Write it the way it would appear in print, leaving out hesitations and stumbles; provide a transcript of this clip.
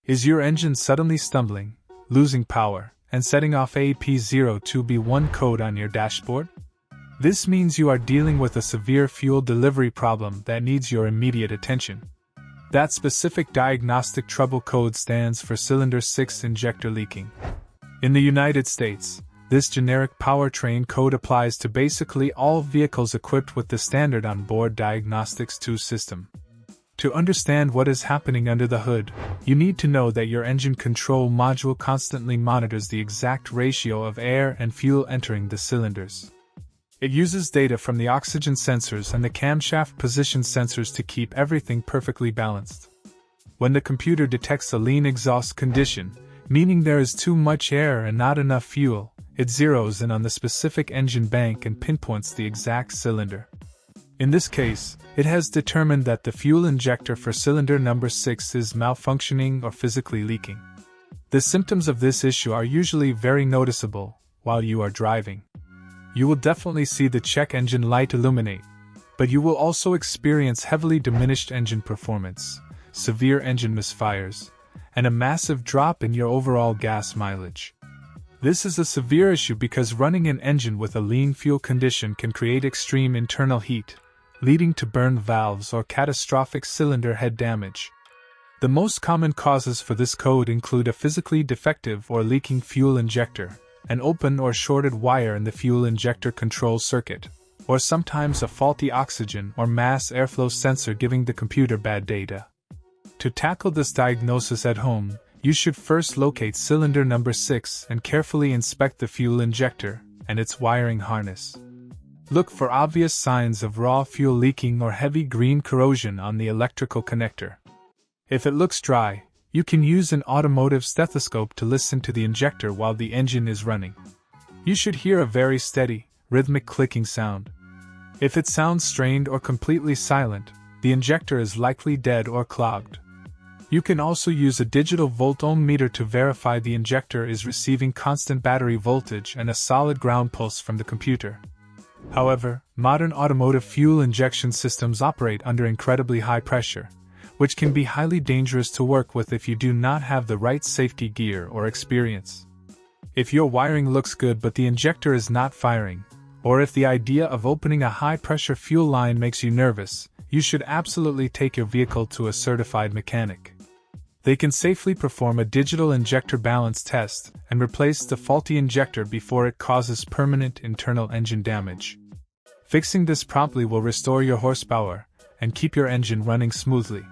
Is your engine suddenly stumbling, losing power, and setting off a P02B1 code on your dashboard? This means you are dealing with a severe fuel delivery problem that needs your immediate attention. That specific diagnostic trouble code stands for cylinder 6 injector leaking. In the United States, this generic powertrain code applies to basically all vehicles equipped with the standard onboard diagnostics 2 system. To understand what is happening under the hood, you need to know that your engine control module constantly monitors the exact ratio of air and fuel entering the cylinders. It uses data from the oxygen sensors and the camshaft position sensors to keep everything perfectly balanced. When the computer detects a lean exhaust condition, meaning there is too much air and not enough fuel, it zeroes in on the specific engine bank and pinpoints the exact cylinder. In this case, it has determined that the fuel injector for cylinder number 6 is malfunctioning or physically leaking. The symptoms of this issue are usually very noticeable while you are driving. You will definitely see the check engine light illuminate, but you will also experience heavily diminished engine performance, severe engine misfires, and a massive drop in your overall gas mileage. This is a severe issue because running an engine with a lean fuel condition can create extreme internal heat, leading to burned valves or catastrophic cylinder head damage. The most common causes for this code include a physically defective or leaking fuel injector, an open or shorted wire in the fuel injector control circuit, or sometimes a faulty oxygen or mass airflow sensor giving the computer bad data. To tackle this diagnosis at home, you should first locate cylinder number 6 and carefully inspect the fuel injector and its wiring harness. Look for obvious signs of raw fuel leaking or heavy green corrosion on the electrical connector. If it looks dry, you can use an automotive stethoscope to listen to the injector while the engine is running. You should hear a very steady, rhythmic clicking sound. If it sounds strained or completely silent, the injector is likely dead or clogged. You can also use a digital volt-ohm meter to verify the injector is receiving constant battery voltage and a solid ground pulse from the computer. However, modern automotive fuel injection systems operate under incredibly high pressure, which can be highly dangerous to work with if you do not have the right safety gear or experience. If your wiring looks good but the injector is not firing, or if the idea of opening a high-pressure fuel line makes you nervous, you should absolutely take your vehicle to a certified mechanic. They can safely perform a digital injector balance test and replace the faulty injector before it causes permanent internal engine damage. Fixing this promptly will restore your horsepower and keep your engine running smoothly.